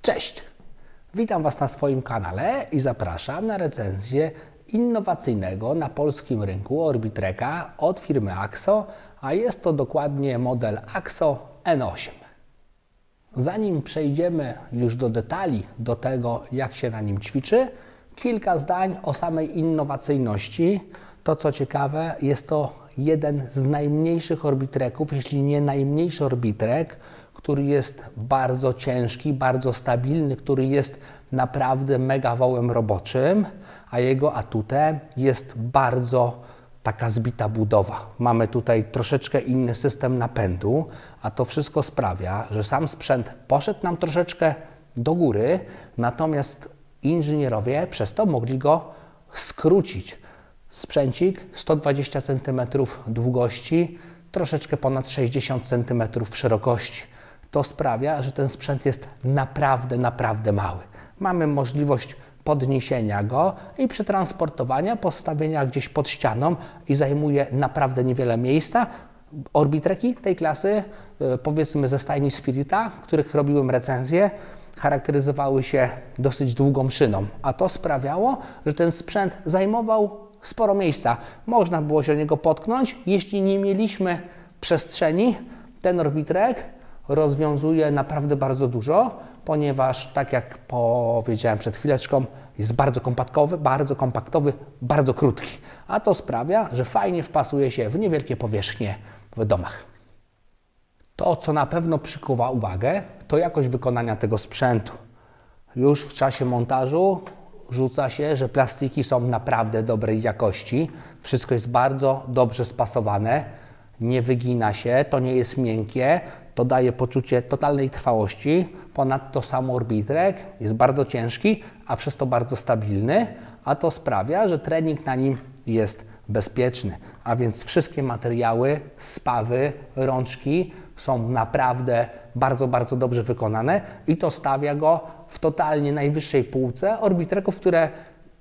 Cześć! Witam Was na swoim kanale i zapraszam na recenzję innowacyjnego na polskim rynku Orbitreka od firmy AXO, a jest to dokładnie model AXO N8. Zanim przejdziemy już do detali, do tego jak się na nim ćwiczy, kilka zdań o samej innowacyjności. To co ciekawe, jest to jeden z najmniejszych Orbitreków, jeśli nie najmniejszy Orbitrek, który jest bardzo ciężki, bardzo stabilny, który jest naprawdę mega wołem roboczym, a jego atutem jest bardzo taka zbita budowa. Mamy tutaj troszeczkę inny system napędu, a to wszystko sprawia, że sam sprzęt poszedł nam troszeczkę do góry, natomiast inżynierowie przez to mogli go skrócić. Sprzęcik 120 cm długości, troszeczkę ponad 60 cm szerokości. To sprawia, że ten sprzęt jest naprawdę mały. Mamy możliwość podniesienia go i przetransportowania, postawienia gdzieś pod ścianą i zajmuje naprawdę niewiele miejsca. Orbitreki tej klasy, powiedzmy ze stajni Spirita, których robiłem recenzję, charakteryzowały się dosyć długą szyną, a to sprawiało, że ten sprzęt zajmował sporo miejsca. Można było się o niego potknąć. Jeśli nie mieliśmy przestrzeni, ten Orbitrek rozwiązuje naprawdę bardzo dużo, ponieważ, tak jak powiedziałem przed chwileczką, jest bardzo kompaktowy, bardzo krótki. A to sprawia, że fajnie wpasuje się w niewielkie powierzchnie w domach. To, co na pewno przykuwa uwagę, to jakość wykonania tego sprzętu. Już w czasie montażu rzuca się, że plastiki są naprawdę dobrej jakości. Wszystko jest bardzo dobrze spasowane, nie wygina się, to nie jest miękkie, to daje poczucie totalnej trwałości. Ponadto sam Orbitrek jest bardzo ciężki, a przez to bardzo stabilny, a to sprawia, że trening na nim jest bezpieczny. A więc wszystkie materiały, spawy, rączki są naprawdę bardzo dobrze wykonane i to stawia go w totalnie najwyższej półce Orbitreków, które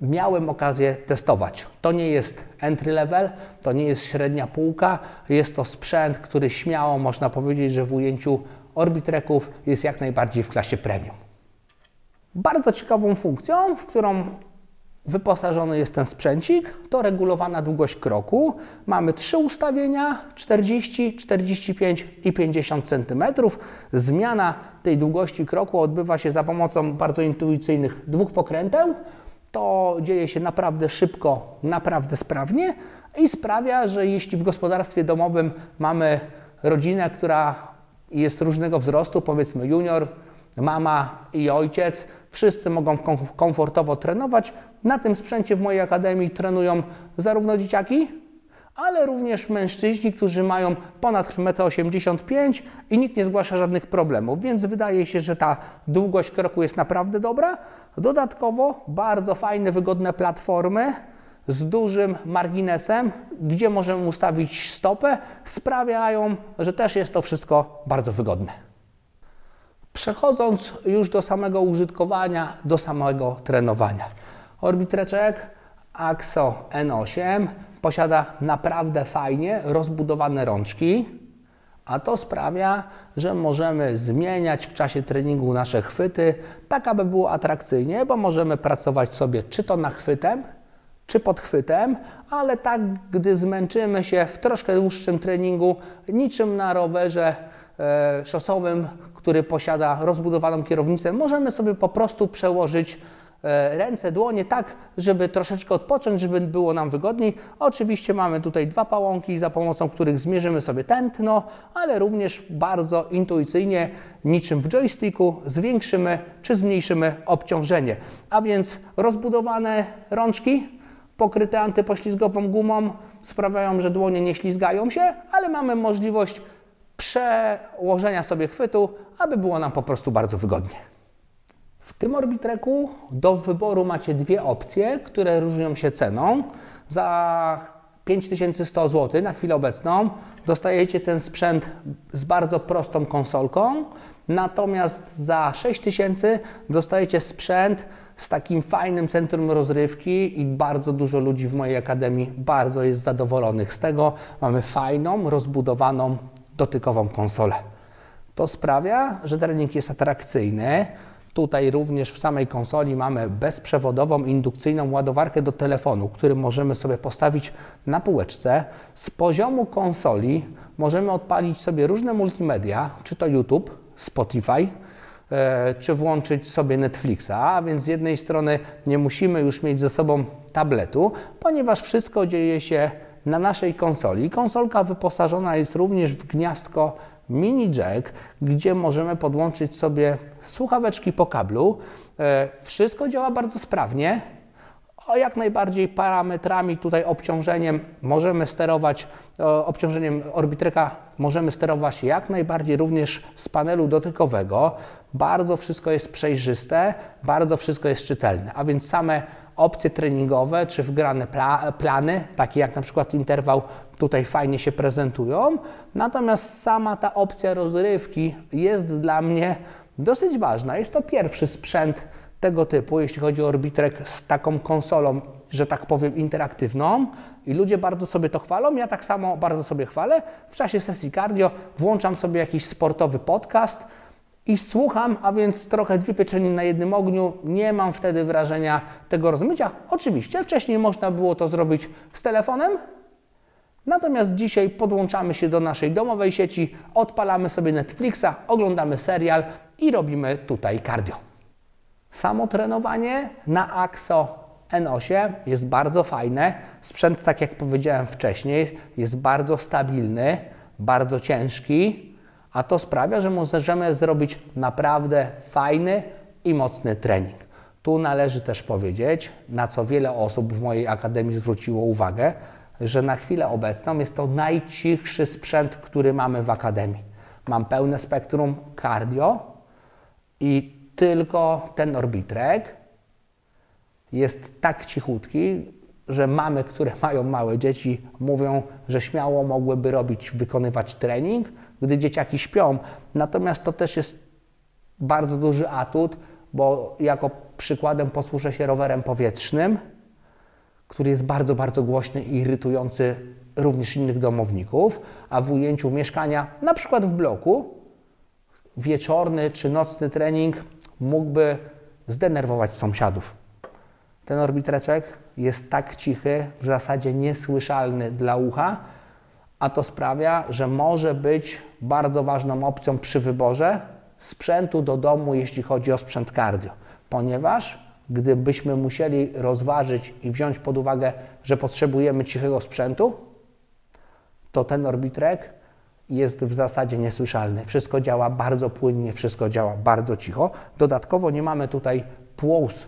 miałem okazję testować. To nie jest entry level, to nie jest średnia półka, jest to sprzęt, który śmiało można powiedzieć, że w ujęciu Orbitreków jest jak najbardziej w klasie premium. Bardzo ciekawą funkcją, w którą wyposażony jest ten sprzęcik, to regulowana długość kroku. Mamy 3 ustawienia, 40, 45 i 50 cm. Zmiana tej długości kroku odbywa się za pomocą bardzo intuicyjnych 2 pokręteł. To dzieje się naprawdę szybko, naprawdę sprawnie i sprawia, że jeśli w gospodarstwie domowym mamy rodzinę, która jest różnego wzrostu, powiedzmy junior, mama i ojciec, wszyscy mogą komfortowo trenować. Na tym sprzęcie w mojej akademii trenują zarówno dzieciaki, ale również mężczyźni, którzy mają ponad 1,85 m i nikt nie zgłasza żadnych problemów, więc wydaje się, że ta długość kroku jest naprawdę dobra. Dodatkowo bardzo fajne, wygodne platformy z dużym marginesem, gdzie możemy ustawić stopę, sprawiają, że też jest to wszystko bardzo wygodne. Przechodząc już do samego użytkowania, do samego trenowania. Orbitreczek AXO N8 posiada naprawdę fajnie rozbudowane rączki, a to sprawia, że możemy zmieniać w czasie treningu nasze chwyty, tak aby było atrakcyjnie, bo możemy pracować sobie czy to nachwytem, czy podchwytem, ale tak, gdy zmęczymy się w troszkę dłuższym treningu, niczym na rowerze szosowym, który posiada rozbudowaną kierownicę, możemy sobie po prostu przełożyć ręce, dłonie tak, żeby troszeczkę odpocząć, żeby było nam wygodniej. Oczywiście mamy tutaj 2 pałąki, za pomocą których zmierzymy sobie tętno, ale również bardzo intuicyjnie, niczym w joysticku, zwiększymy czy zmniejszymy obciążenie. A więc rozbudowane rączki pokryte antypoślizgową gumą sprawiają, że dłonie nie ślizgają się, ale mamy możliwość przełożenia sobie chwytu, aby było nam po prostu bardzo wygodnie. W tym Orbitreku do wyboru macie 2 opcje, które różnią się ceną. Za 5100 zł na chwilę obecną dostajecie ten sprzęt z bardzo prostą konsolką, natomiast za 6000 dostajecie sprzęt z takim fajnym centrum rozrywki i bardzo dużo ludzi w mojej akademii bardzo jest zadowolonych z tego. Mamy fajną, rozbudowaną, dotykową konsolę. To sprawia, że trening jest atrakcyjny. Tutaj również w samej konsoli mamy bezprzewodową indukcyjną ładowarkę do telefonu, który możemy sobie postawić na półeczce. Z poziomu konsoli możemy odpalić sobie różne multimedia, czy to YouTube, Spotify, czy włączyć sobie Netflixa, a więc z jednej strony nie musimy już mieć ze sobą tabletu, ponieważ wszystko dzieje się na naszej konsoli. Konsolka wyposażona jest również w gniazdko mini jack, gdzie możemy podłączyć sobie słuchaweczki po kablu. Wszystko działa bardzo sprawnie. Jak najbardziej parametrami, tutaj obciążeniem możemy sterować, obciążeniem Orbitreka możemy sterować jak najbardziej również z panelu dotykowego. Bardzo wszystko jest przejrzyste, bardzo wszystko jest czytelne, a więc same opcje treningowe czy wgrane plany, takie jak na przykład interwał, tutaj fajnie się prezentują. Natomiast sama ta opcja rozrywki jest dla mnie dosyć ważna. Jest to pierwszy sprzęt tego typu, jeśli chodzi o Orbitrek z taką konsolą, że tak powiem, interaktywną i ludzie bardzo sobie to chwalą. Ja tak samo bardzo sobie chwalę. W czasie sesji cardio włączam sobie jakiś sportowy podcast i słucham, a więc trochę dwie pieczenie na jednym ogniu. Nie mam wtedy wrażenia tego rozmycia. Oczywiście wcześniej można było to zrobić z telefonem, natomiast dzisiaj podłączamy się do naszej domowej sieci, odpalamy sobie Netflixa, oglądamy serial i robimy tutaj cardio. Samo trenowanie na AXO N8 jest bardzo fajne. Sprzęt, tak jak powiedziałem wcześniej, jest bardzo stabilny, bardzo ciężki, a to sprawia, że możemy zrobić naprawdę fajny i mocny trening. Tu należy też powiedzieć, na co wiele osób w mojej akademii zwróciło uwagę, że na chwilę obecną jest to najcichszy sprzęt, który mamy w akademii. Mam pełne spektrum cardio i tylko ten Orbitrek jest tak cichutki, że mamy, które mają małe dzieci, mówią, że śmiało mogłyby wykonywać trening, gdy dzieciaki śpią. Natomiast to też jest bardzo duży atut, bo jako przykładem posłużę się rowerem powietrznym, który jest bardzo, bardzo głośny i irytujący również innych domowników, a w ujęciu mieszkania, na przykład w bloku, wieczorny czy nocny trening mógłby zdenerwować sąsiadów. Ten Orbitreczek jest tak cichy, w zasadzie niesłyszalny dla ucha, a to sprawia, że może być bardzo ważną opcją przy wyborze sprzętu do domu, jeśli chodzi o sprzęt cardio, ponieważ gdybyśmy musieli rozważyć i wziąć pod uwagę, że potrzebujemy cichego sprzętu, to ten Orbitrek jest w zasadzie niesłyszalny. Wszystko działa bardzo płynnie, wszystko działa bardzo cicho. Dodatkowo nie mamy tutaj płous,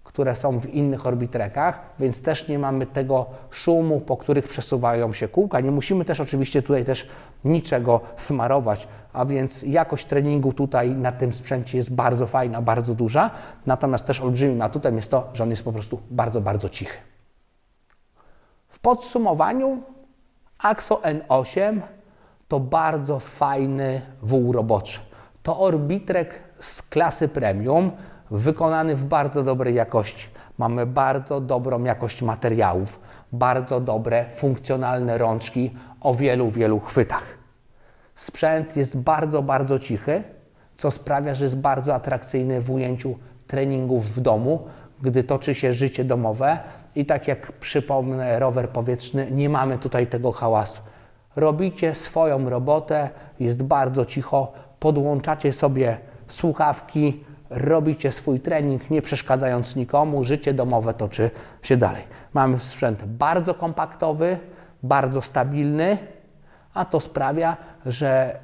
które są w innych Orbitrekach, więc też nie mamy tego szumu, po których przesuwają się kółka. Nie musimy też oczywiście tutaj też niczego smarować, a więc jakość treningu tutaj na tym sprzęcie jest bardzo fajna, bardzo duża. Natomiast też olbrzymim atutem jest to, że on jest po prostu bardzo, bardzo cichy. W podsumowaniu AXO N8 to bardzo fajny wół roboczy. To Orbitrek z klasy premium, wykonany w bardzo dobrej jakości. Mamy bardzo dobrą jakość materiałów, bardzo dobre, funkcjonalne rączki o wielu, wielu chwytach. Sprzęt jest bardzo, bardzo cichy, co sprawia, że jest bardzo atrakcyjny w ujęciu treningów w domu, gdy toczy się życie domowe i tak jak przypomnę, rower powietrzny, nie mamy tutaj tego hałasu. Robicie swoją robotę, jest bardzo cicho, podłączacie sobie słuchawki, robicie swój trening, nie przeszkadzając nikomu, życie domowe toczy się dalej. Mamy sprzęt bardzo kompaktowy, bardzo stabilny, a to sprawia, że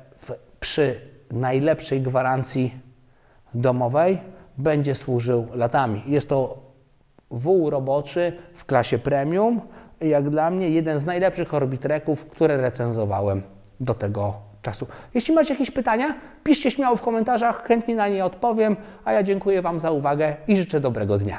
przy najlepszej gwarancji domowej będzie służył latami. Jest to wół roboczy w klasie premium i jak dla mnie jeden z najlepszych Orbitreków, które recenzowałem do tego czasu. Jeśli macie jakieś pytania, piszcie śmiało w komentarzach, chętnie na nie odpowiem, a ja dziękuję Wam za uwagę i życzę dobrego dnia.